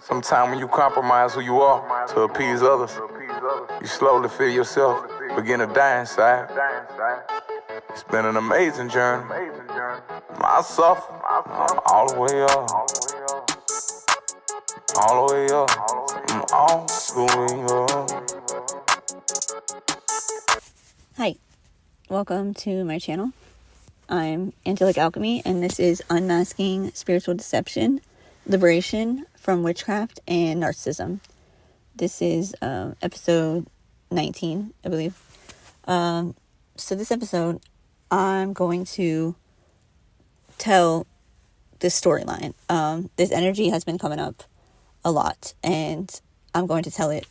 Sometimes when you compromise who you are to appease others, you slowly feel yourself begin to die inside. It's been an amazing journey. I suffer. I'm all the way up. All the way up. I'm all the way up. Hi, welcome to my channel. I'm Angelic Alchemy, and this is Unmasking Spiritual Deception, Liberation from Witchcraft and Narcissism. This is episode 19, I believe. So this episode, I'm going to tell this storyline. This energy has been coming up a lot, and I'm going to tell it,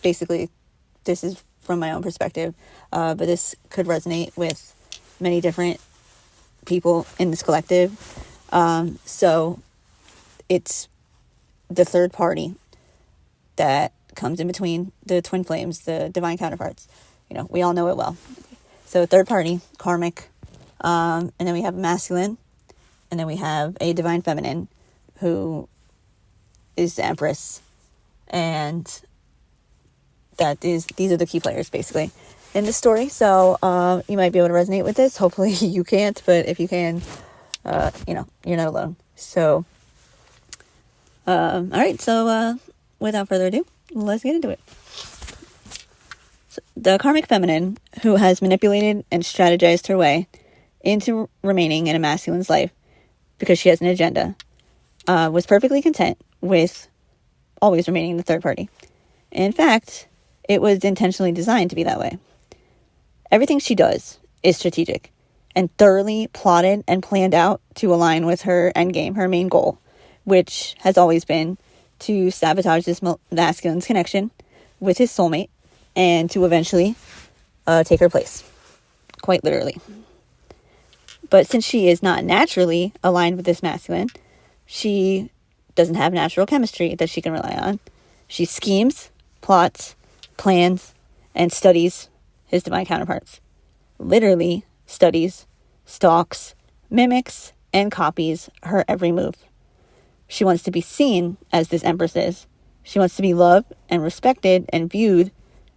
basically, this is from my own perspective, but this could resonate with many different people in this collective. So it's the third party that comes in between the twin flames, the divine counterparts. We all know it well. So third party, karmic, and then we have masculine, and then we have a divine feminine who is the Empress, and these are the key players basically in this story. So you might be able to resonate with this. Hopefully you can't, but if you can, you're not alone. So all right, so without further ado, let's get into it. So, the karmic feminine, who has manipulated and strategized her way into remaining in a masculine's life because she has an agenda, was perfectly content with always remaining the third party. In fact, it was intentionally designed to be that way. Everything she does is strategic and thoroughly plotted and planned out to align with her endgame, her main goal, which has always been to sabotage this masculine's connection with his soulmate and to eventually take her place, quite literally. But since she is not naturally aligned with this masculine, she doesn't have natural chemistry that she can rely on. She schemes, plots, plans, and studies his divine counterparts. Literally studies, stalks, mimics, and copies her every move. She wants to be seen as this Empress is. She wants to be loved and respected and viewed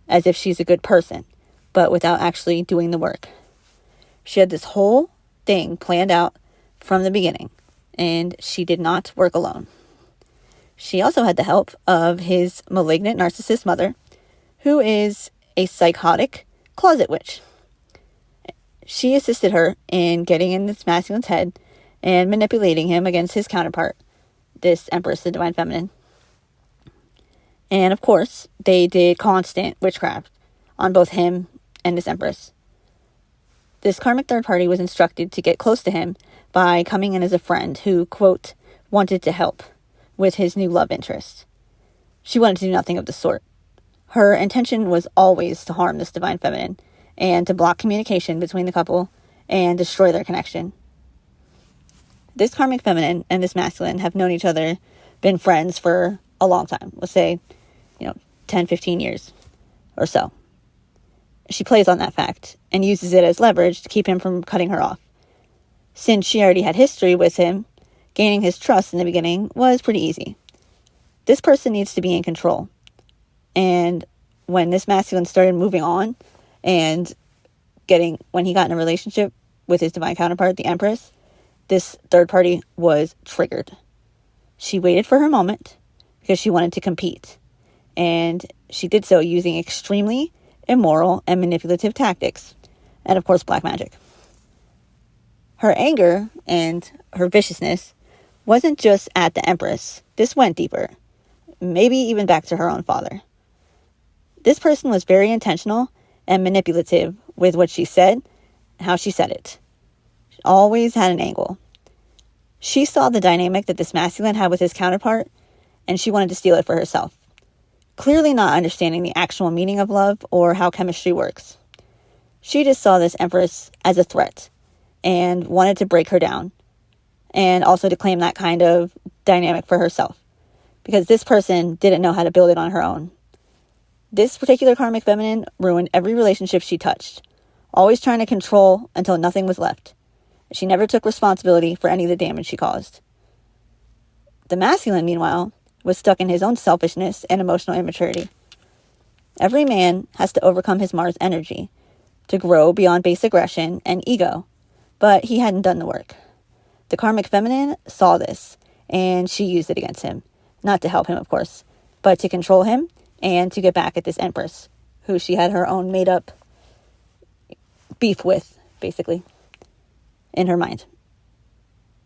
as if she's a good person, but without actually doing the work. She had this whole thing planned out from the beginning, and she did not work alone. She also had the help of his malignant narcissist mother, who is a psychotic closet witch. She assisted her in getting in this masculine's head and manipulating him against his counterpart, this Empress, the divine feminine. And of course, they did constant witchcraft on both him and this Empress. This karmic third party was instructed to get close to him by coming in as a friend who, quote, wanted to help with his new love interest. She wanted to do nothing of the sort. Her intention was always to harm this divine feminine and to block communication between the couple and destroy their connection. This karmic feminine and this masculine have known each other, been friends for a long time. Let's say, 10, 15 years or so. She plays on that fact and uses it as leverage to keep him from cutting her off. Since she already had history with him, gaining his trust in the beginning was pretty easy. This person needs to be in control. And when this masculine started moving on and when he got in a relationship with his divine counterpart, the Empress, this third party was triggered. She waited for her moment because she wanted to compete. And she did so using extremely immoral and manipulative tactics. And of course, black magic. Her anger and her viciousness wasn't just at the Empress. This went deeper. Maybe even back to her own father. This person was very intentional and manipulative with what she said, how she said it. She always had an angle. She saw the dynamic that this masculine had with his counterpart, and she wanted to steal it for herself. Clearly not understanding the actual meaning of love or how chemistry works. She just saw this Empress as a threat and wanted to break her down, and also to claim that kind of dynamic for herself, because this person didn't know how to build it on her own. This particular karmic feminine ruined every relationship she touched, always trying to control until nothing was left. She never took responsibility for any of the damage she caused. The masculine, meanwhile, was stuck in his own selfishness and emotional immaturity. Every man has to overcome his Mars energy to grow beyond base aggression and ego, but he hadn't done the work. The karmic feminine saw this, and she used it against him. Not to help him, of course, but to control him and to get back at this empress, who she had her own made-up beef with, basically, in her mind.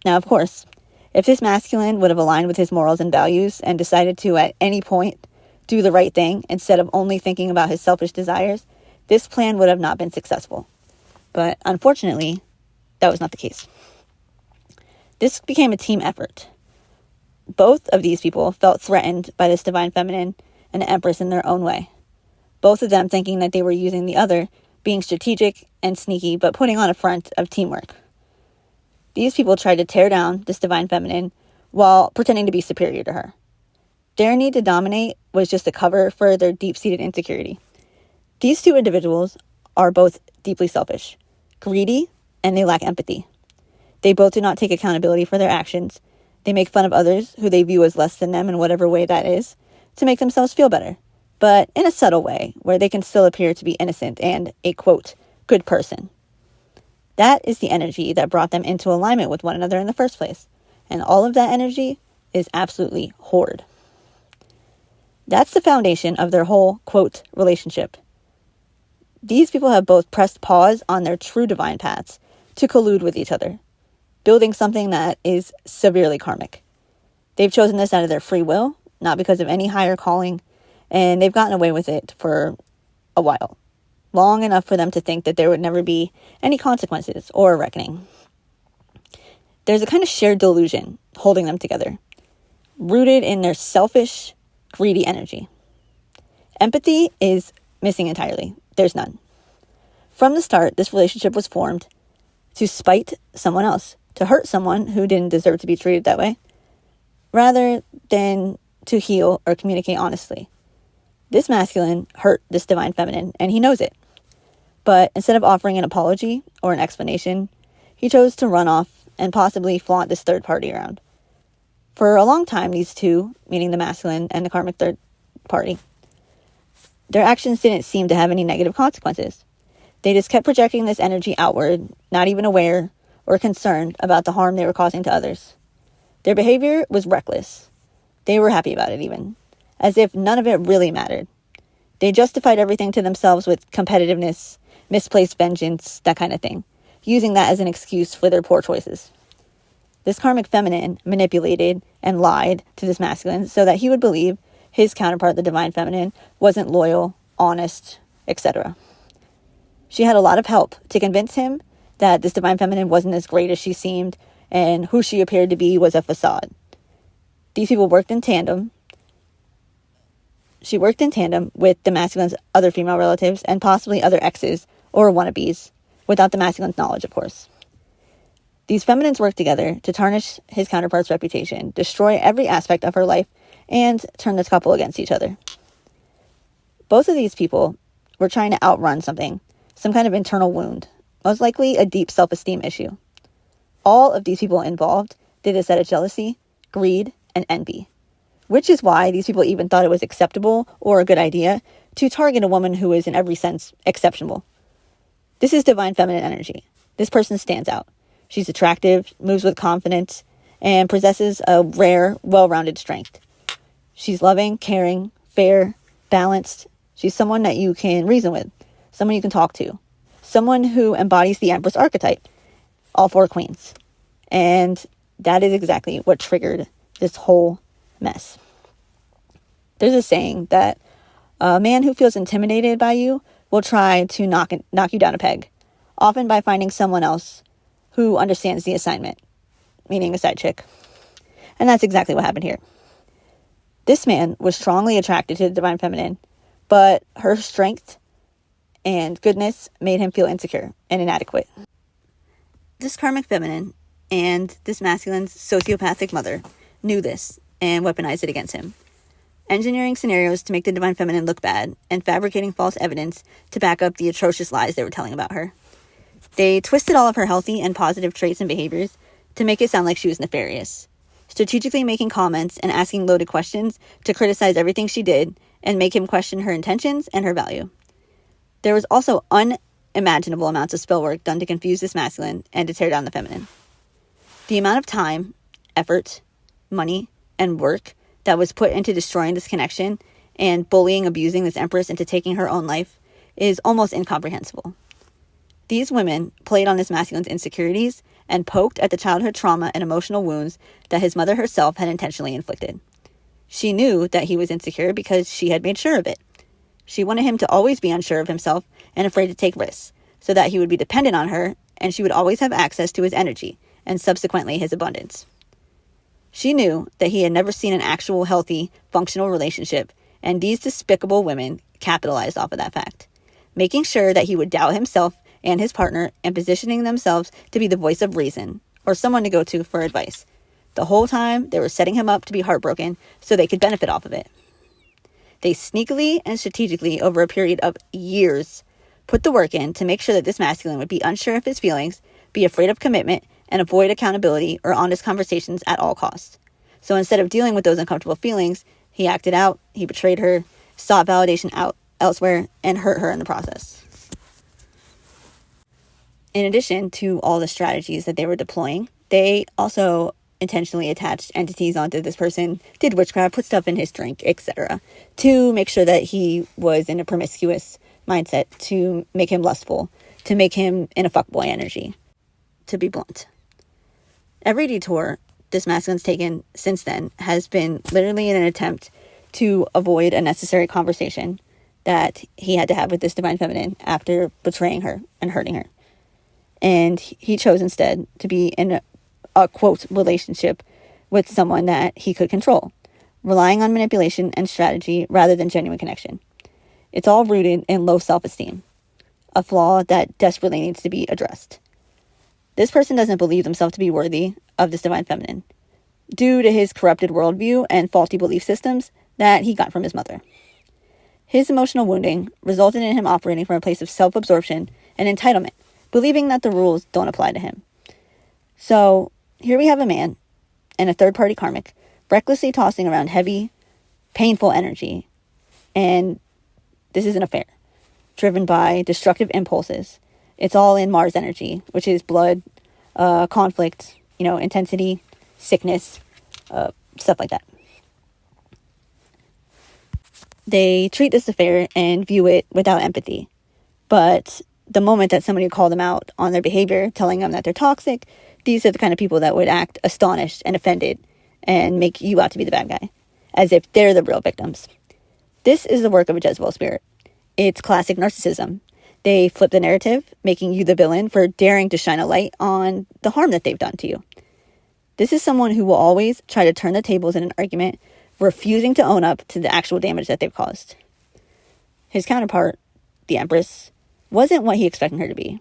Now, of course, if this masculine would have aligned with his morals and values and decided to, at any point, do the right thing instead of only thinking about his selfish desires, this plan would have not been successful. But unfortunately, that was not the case. This became a team effort. Both of these people felt threatened by this divine feminine and the empress in their own way. Both of them thinking that they were using the other, being strategic and sneaky, but putting on a front of teamwork. These people tried to tear down this divine feminine while pretending to be superior to her. Their need to dominate was just a cover for their deep-seated insecurity. These two individuals are both deeply selfish, greedy, and they lack empathy. They both do not take accountability for their actions. They make fun of others who they view as less than them in whatever way that is, to make themselves feel better, but in a subtle way where they can still appear to be innocent and a, quote, good person. That is the energy that brought them into alignment with one another in the first place. And all of that energy is absolutely horrid. That's the foundation of their whole, quote, relationship. These people have both pressed pause on their true divine paths to collude with each other, building something that is severely karmic. They've chosen this out of their free will, not because of any higher calling, and they've gotten away with it for a while. Long enough for them to think that there would never be any consequences or a reckoning. There's a kind of shared delusion holding them together, rooted in their selfish, greedy energy. Empathy is missing entirely. There's none. From the start, this relationship was formed to spite someone else, to hurt someone who didn't deserve to be treated that way, rather than to heal or communicate honestly. This masculine hurt this divine feminine, and he knows it. But instead of offering an apology or an explanation, he chose to run off and possibly flaunt this third party around. For a long time, these two, meaning the masculine and the karmic third party, their actions didn't seem to have any negative consequences. They just kept projecting this energy outward, not even aware or concerned about the harm they were causing to others. Their behavior was reckless. They were happy about it even, as if none of it really mattered. They justified everything to themselves with competitiveness, misplaced vengeance, that kind of thing, using that as an excuse for their poor choices. This karmic feminine manipulated and lied to this masculine so that he would believe his counterpart, the divine feminine, wasn't loyal, honest, etc. She had a lot of help to convince him that this divine feminine wasn't as great as she seemed and who she appeared to be was a facade. These people worked in tandem. She worked in tandem with the masculine's other female relatives and possibly other exes or wannabes, without the masculine's knowledge, of course. These feminines worked together to tarnish his counterpart's reputation, destroy every aspect of her life, and turn this couple against each other. Both of these people were trying to outrun something, some kind of internal wound, most likely a deep self-esteem issue. All of these people involved did this out of jealousy, greed, and envy, which is why these people even thought it was acceptable or a good idea to target a woman who is in every sense exceptional. This is divine feminine energy. This person stands out. She's attractive, moves with confidence, and possesses a rare, well-rounded strength. She's loving, caring, fair, balanced. She's someone that you can reason with, someone you can talk to, someone who embodies the Empress archetype, all four queens. And that is exactly what triggered this whole mess. There's a saying that a man who feels intimidated by you will try to knock you down a peg, often by finding someone else who understands the assignment, meaning a side chick. And that's exactly what happened here. This man was strongly attracted to the divine feminine, but her strength and goodness made him feel insecure and inadequate. This karmic feminine and this masculine's sociopathic mother knew this and weaponized it against him, engineering scenarios to make the divine feminine look bad and fabricating false evidence to back up the atrocious lies they were telling about her. They twisted all of her healthy and positive traits and behaviors to make it sound like she was nefarious, strategically making comments and asking loaded questions to criticize everything she did and make him question her intentions and her value. There was also unimaginable amounts of spell work done to confuse this masculine and to tear down the feminine. The amount of time, effort, money, and work that was put into destroying this connection and bullying, abusing this empress into taking her own life is almost incomprehensible. These women played on this masculine's insecurities and poked at the childhood trauma and emotional wounds that his mother herself had intentionally inflicted. She knew that he was insecure because she had made sure of it. She wanted him to always be unsure of himself and afraid to take risks, so that he would be dependent on her and she would always have access to his energy and subsequently his abundance. She knew that he had never seen an actual, healthy, functional relationship, and these despicable women capitalized off of that fact, making sure that he would doubt himself and his partner and positioning themselves to be the voice of reason or someone to go to for advice. The whole time, they were setting him up to be heartbroken so they could benefit off of it. They sneakily and strategically, over a period of years, put the work in to make sure that this masculine would be unsure of his feelings, be afraid of commitment, and avoid accountability or honest conversations at all costs. So instead of dealing with those uncomfortable feelings, he acted out, he betrayed her, sought validation out elsewhere, and hurt her in the process. In addition to all the strategies that they were deploying, they also intentionally attached entities onto this person, did witchcraft, put stuff in his drink, etc., to make sure that he was in a promiscuous mindset, to make him lustful, to make him in a fuckboy energy, to be blunt. Every detour this masculine's taken since then has been literally in an attempt to avoid a necessary conversation that he had to have with this divine feminine after betraying her and hurting her. And he chose instead to be in a quote relationship with someone that he could control, relying on manipulation and strategy rather than genuine connection. It's all rooted in low self-esteem, a flaw that desperately needs to be addressed. This person doesn't believe themselves to be worthy of this divine feminine due to his corrupted worldview and faulty belief systems that he got from his mother. His emotional wounding resulted in him operating from a place of self-absorption and entitlement, believing that the rules don't apply to him. So here we have a man and a third-party karmic recklessly tossing around heavy, painful energy, and this is an affair driven by destructive impulses. It's all in Mars energy, which is blood, conflict, intensity, sickness, stuff like that. They treat this affair and view it without empathy. But the moment that somebody would call them out on their behavior, telling them that they're toxic, these are the kind of people that would act astonished and offended and make you out to be the bad guy, as if they're the real victims. This is the work of a Jezebel spirit. It's classic narcissism. They flip the narrative, making you the villain for daring to shine a light on the harm that they've done to you. This is someone who will always try to turn the tables in an argument, refusing to own up to the actual damage that they've caused. His counterpart, the Empress, wasn't what he expected her to be.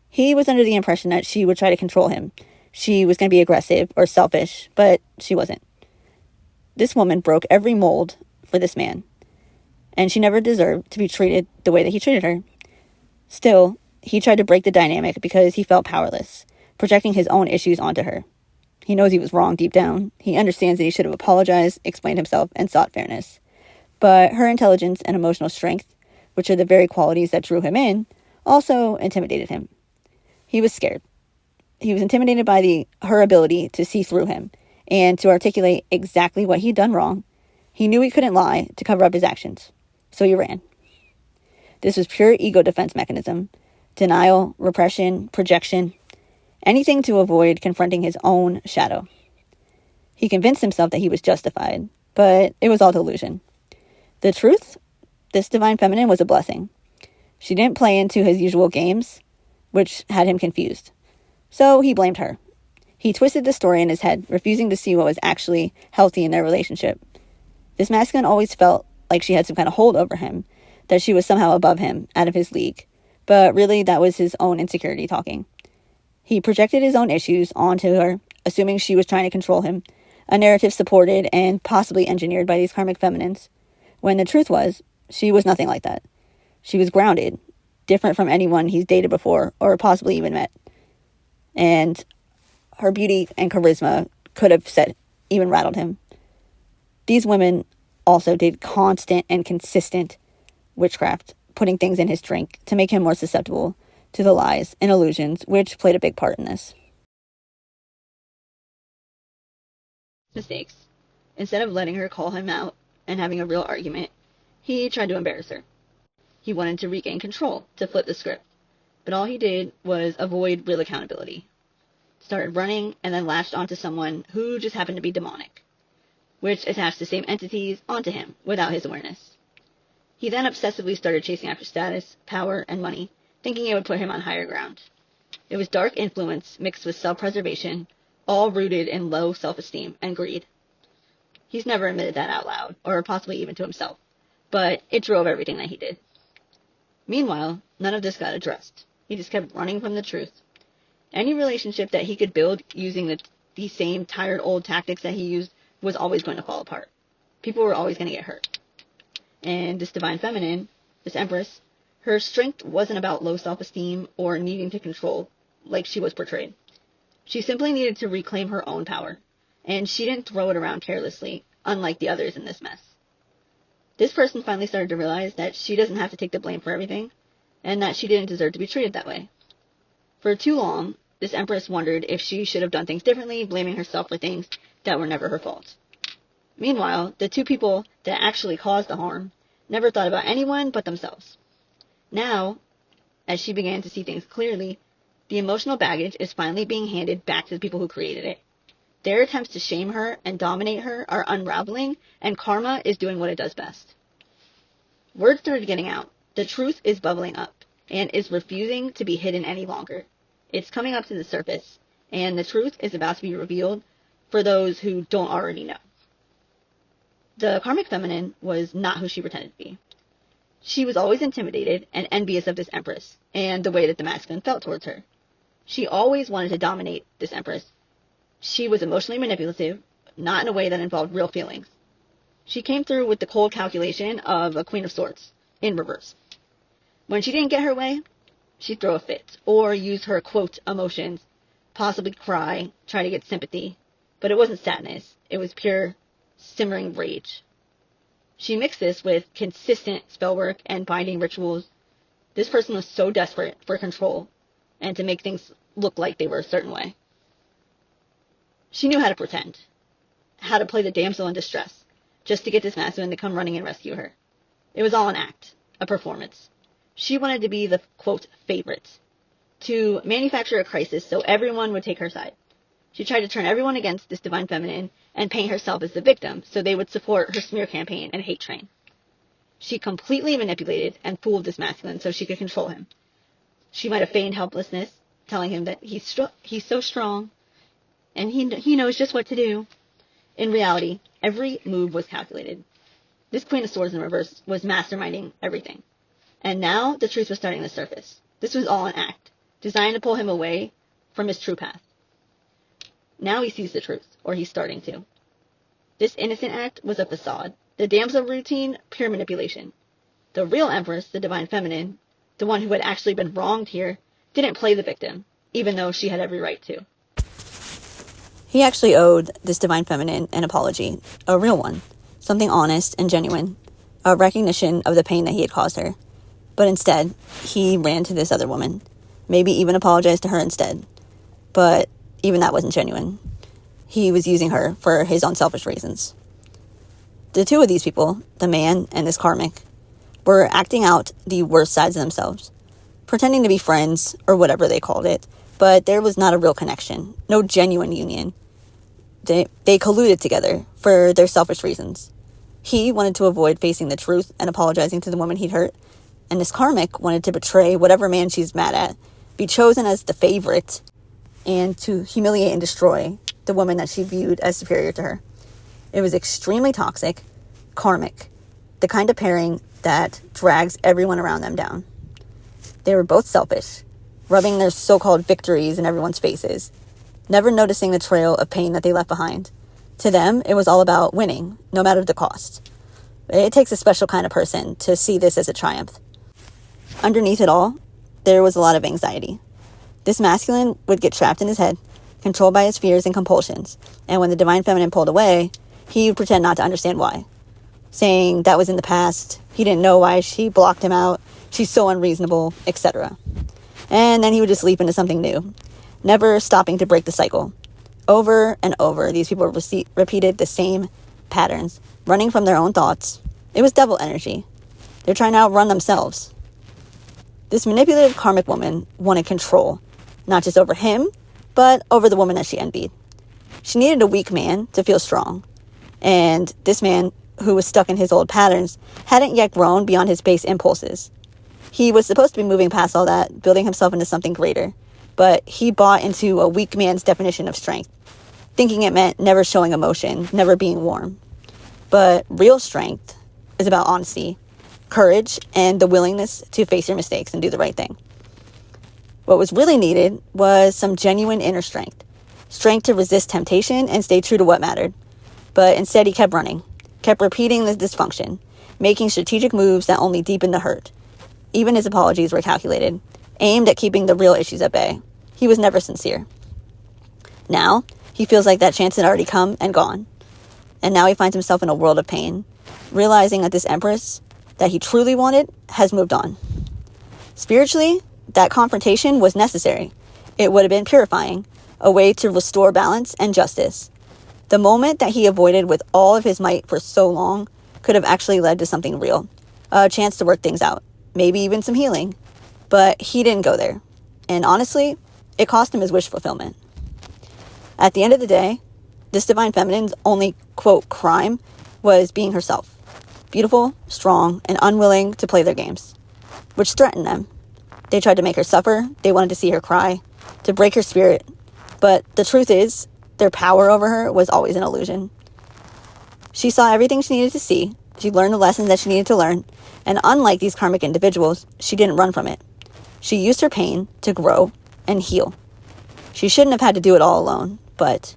He was under the impression that she would try to control him. She was going to be aggressive or selfish, but she wasn't. This woman broke every mold for this man, and she never deserved to be treated the way that he treated her. Still, he tried to break the dynamic because he felt powerless, projecting his own issues onto her. He knows he was wrong deep down. He understands that he should have apologized, explained himself, and sought fairness. But her intelligence and emotional strength, which are the very qualities that drew him in, also intimidated him. He was scared. He was intimidated by her ability to see through him and to articulate exactly what he'd done wrong. He knew he couldn't lie to cover up his actions, so he ran. This was pure ego defense mechanism, denial, repression, projection, anything to avoid confronting his own shadow. He convinced himself that he was justified, but it was all delusion. The truth, this divine feminine was a blessing. She didn't play into his usual games, which had him confused. So he blamed her. He twisted the story in his head, refusing to see what was actually healthy in their relationship. This masculine always felt like she had some kind of hold over him, that she was somehow above him, out of his league. But really, that was his own insecurity talking. He projected his own issues onto her, assuming she was trying to control him, a narrative supported and possibly engineered by these karmic feminines, when the truth was, she was nothing like that. She was grounded, different from anyone he's dated before or possibly even met. And her beauty and charisma could have set even rattled him. These women also did constant and consistent witchcraft, putting things in his drink to make him more susceptible to the lies and illusions, which played a big part in this. Mistakes. Instead of letting her call him out and having a real argument, he tried to embarrass her. He wanted to regain control, to flip the script, but all he did was avoid real accountability. Started running and then latched onto someone who just happened to be demonic, which attached the same entities onto him without his awareness. He then obsessively started chasing after status, power, and money, thinking it would put him on higher ground. It was dark influence mixed with self-preservation, all rooted in low self-esteem and greed. He's never admitted that out loud, or possibly even to himself, but it drove everything that he did. Meanwhile, none of this got addressed. He just kept running from the truth. Any relationship that he could build using the same tired old tactics that he used was always going to fall apart. People were always going to get hurt. And this divine feminine, this empress, her strength wasn't about low self-esteem or needing to control like she was portrayed. She simply needed to reclaim her own power, and she didn't throw it around carelessly, unlike the others in this mess. This person finally started to realize that she doesn't have to take the blame for everything, and that she didn't deserve to be treated that way. For too long, this empress wondered if she should have done things differently, blaming herself for things that were never her fault. Meanwhile, the two people that actually caused the harm never thought about anyone but themselves. Now, as she began to see things clearly, the emotional baggage is finally being handed back to the people who created it. Their attempts to shame her and dominate her are unraveling, and karma is doing what it does best. Word started getting out. The truth is bubbling up, and is refusing to be hidden any longer. It's coming up to the surface, and the truth is about to be revealed for those who don't already know. The karmic feminine was not who she pretended to be. She was always intimidated and envious of this empress, and the way that the masculine felt towards her. She always wanted to dominate this empress. She was emotionally manipulative, not in a way that involved real feelings. She came through with the cold calculation of a Queen of Swords, in reverse. When she didn't get her way, she'd throw a fit, or use her, quote, emotions, possibly cry, try to get sympathy. But it wasn't sadness, it was pure, simmering rage. She mixed this with consistent spell work and binding rituals. This person was so desperate for control, and to make things look like they were a certain way. She knew how to pretend, how to play the damsel in distress, just to get this masculine to come running and rescue her. It was all an act, a performance. She wanted to be the, quote, favorite, to manufacture a crisis so everyone would take her side. She tried to turn everyone against this divine feminine and paint herself as the victim so they would support her smear campaign and hate train. She completely manipulated and fooled this masculine so she could control him. She might have feigned helplessness, telling him that he's so strong, and he knows just what to do. In reality, every move was calculated. This Queen of Swords in reverse was masterminding everything. And now the truth was starting to surface. This was all an act, designed to pull him away from his true path. Now he sees the truth, or he's starting to. This innocent act was a facade. The damsel routine, pure manipulation. The real empress, the divine feminine, the one who had actually been wronged here, didn't play the victim, even though she had every right to. He actually owed this divine feminine an apology, a real one, something honest and genuine, a recognition of the pain that he had caused her. But instead, he ran to this other woman, maybe even apologized to her instead. But even that wasn't genuine. He was using her for his own selfish reasons. The two of these people, the man and this karmic, were acting out the worst sides of themselves, pretending to be friends or whatever they called it, but there was not a real connection, no genuine union. They colluded together for their selfish reasons. He wanted to avoid facing the truth and apologizing to the woman he'd hurt, and this karmic wanted to betray whatever man she's mad at, be chosen as the favorite, and to humiliate and destroy the woman that she viewed as superior to her. It was extremely toxic, karmic, the kind of pairing that drags everyone around them down. They were both selfish, rubbing their so-called victories in everyone's faces, never noticing the trail of pain that they left behind. To them, it was all about winning, no matter the cost. It takes a special kind of person to see this as a triumph. Underneath it all, there was a lot of anxiety. This masculine would get trapped in his head, controlled by his fears and compulsions. And when the divine feminine pulled away, he would pretend not to understand why, saying that was in the past, he didn't know why she blocked him out, she's so unreasonable, etc. And then he would just leap into something new, never stopping to break the cycle. Over and over, these people repeated the same patterns, running from their own thoughts. It was devil energy. They're trying to outrun themselves. This manipulative karmic woman wanted control, not just over him, but over the woman that she envied. She needed a weak man to feel strong. And this man, who was stuck in his old patterns, hadn't yet grown beyond his base impulses. He was supposed to be moving past all that, building himself into something greater. But he bought into a weak man's definition of strength, thinking it meant never showing emotion, never being warm. But real strength is about honesty, courage, and the willingness to face your mistakes and do the right thing. What was really needed was some genuine inner strength to resist temptation and stay true to what mattered. But instead he kept running, kept repeating the dysfunction, making strategic moves that only deepened the hurt. Even his apologies were calculated, aimed at keeping the real issues at bay. He was never sincere. Now, he feels like that chance had already come and gone. And now he finds himself in a world of pain, realizing that this empress that he truly wanted has moved on. Spiritually, that confrontation was necessary. It would have been purifying, a way to restore balance and justice. The moment that he avoided with all of his might for so long could have actually led to something real, a chance to work things out, maybe even some healing. But he didn't go there. And honestly, it cost him his wish fulfillment. At the end of the day, this divine feminine's only, quote, crime was being herself. Beautiful, strong, and unwilling to play their games, which threatened them. They tried to make her suffer. They wanted to see her cry, to break her spirit. But the truth is, their power over her was always an illusion. She saw everything she needed to see. She learned the lessons that she needed to learn. And unlike these karmic individuals, she didn't run from it. She used her pain to grow and heal. She shouldn't have had to do it all alone, but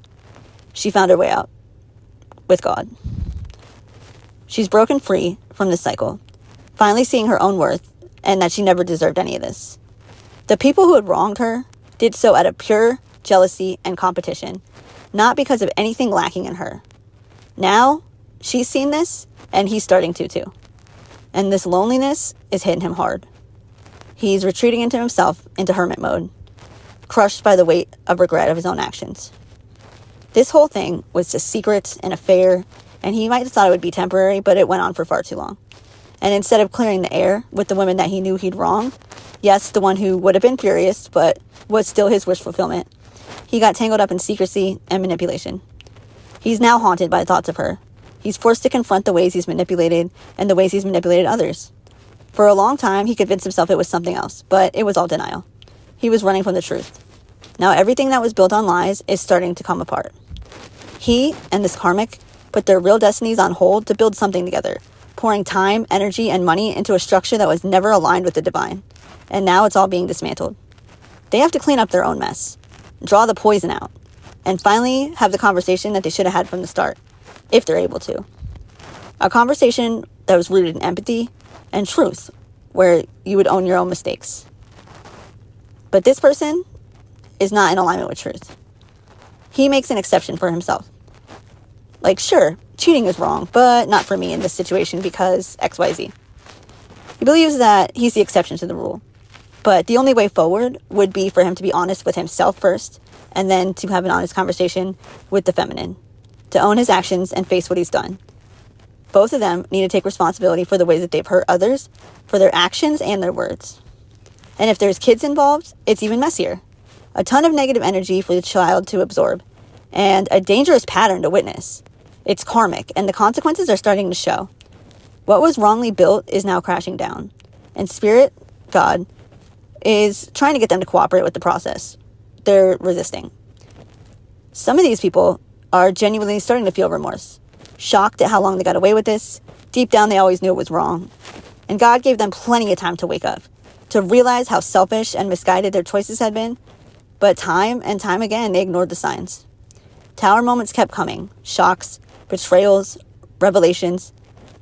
she found her way out with God. She's broken free from this cycle, finally seeing her own worth and that she never deserved any of this. The people who had wronged her did so out of pure jealousy and competition, not because of anything lacking in her. Now, she's seen this, and he's starting to too. And this loneliness is hitting him hard. He's retreating into himself, into hermit mode, crushed by the weight of regret of his own actions. This whole thing was a secret, an affair, and he might have thought it would be temporary, but it went on for far too long. And instead of clearing the air with the woman that he knew he'd wronged, yes, the one who would have been furious, but was still his wish fulfillment, he got tangled up in secrecy and manipulation. He's now haunted by thoughts of her. He's forced to confront the ways he's manipulated and the ways he's manipulated others. For a long time, he convinced himself it was something else, but it was all denial. He was running from the truth. Now everything that was built on lies is starting to come apart. He and this karmic put their real destinies on hold to build something together, pouring time, energy, and money into a structure that was never aligned with the divine. And now it's all being dismantled. They have to clean up their own mess, draw the poison out, and finally have the conversation that they should have had from the start, if they're able to. A conversation that was rooted in empathy and truth, where you would own your own mistakes. But this person is not in alignment with truth. He makes an exception for himself. Like, sure, cheating is wrong, but not for me in this situation because XYZ. He believes that he's the exception to the rule. But the only way forward would be for him to be honest with himself first, and then to have an honest conversation with the feminine, to own his actions and face what he's done. Both of them need to take responsibility for the ways that they've hurt others, for their actions and their words. And if there's kids involved, it's even messier. A ton of negative energy for the child to absorb, and a dangerous pattern to witness. It's karmic, and the consequences are starting to show. What was wrongly built is now crashing down. And Spirit, God, is trying to get them to cooperate with the process. They're resisting. Some of these people are genuinely starting to feel remorse, shocked at how long they got away with this. Deep down, they always knew it was wrong. And God gave them plenty of time to wake up, to realize how selfish and misguided their choices had been. But time and time again, they ignored the signs. Tower moments kept coming, shocks, betrayals, revelations.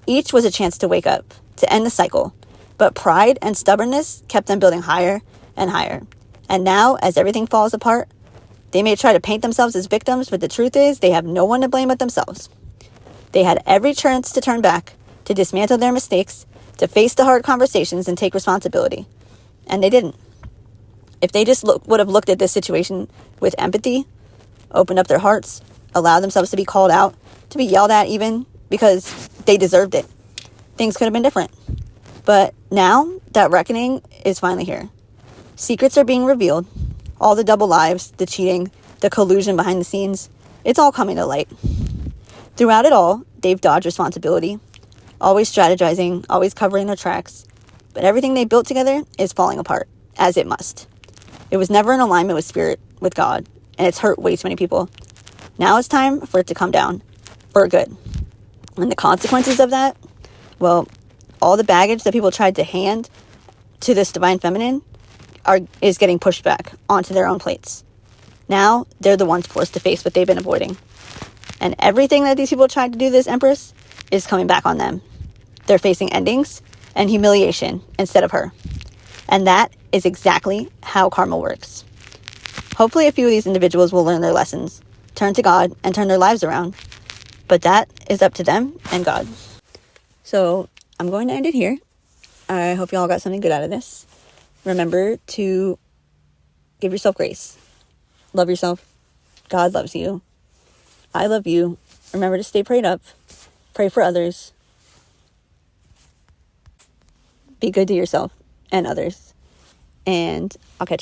Each was a chance to wake up, to end the cycle. But pride and stubbornness kept them building higher and higher. And now, as everything falls apart, They may try to paint themselves as victims, but the truth is they have no one to blame but themselves. They had every chance to turn back, to dismantle their mistakes, to face the hard conversations and take responsibility. And they didn't. If they just would have looked at this situation with empathy, opened up their hearts, allowed themselves to be called out, to be yelled at even, because they deserved it, things could have been different. But now that reckoning is finally here. Secrets are being revealed. All the double lives, the cheating, the collusion behind the scenes, it's all coming to light. Throughout it all, they've dodged responsibility, always strategizing, always covering their tracks. But everything they built together is falling apart, as it must. It was never in alignment with spirit, with God, and it's hurt way too many people. Now it's time for it to come down, for good. And the consequences of that, well, all the baggage that people tried to hand to this divine feminine is getting pushed back onto their own plates. Now they're the ones forced to face what they've been avoiding. And everything that these people tried to do to this Empress is coming back on them. They're facing endings and humiliation instead of her. And that is exactly how karma works. Hopefully a few of these individuals will learn their lessons, turn to God, and turn their lives around. But that is up to them and God. So I'm going to end it here. I hope you all got something good out of this. Remember to give yourself grace. Love yourself. God loves you. I love you. Remember to stay prayed up. Pray for others. Be good to yourself and others. And I'll catch you.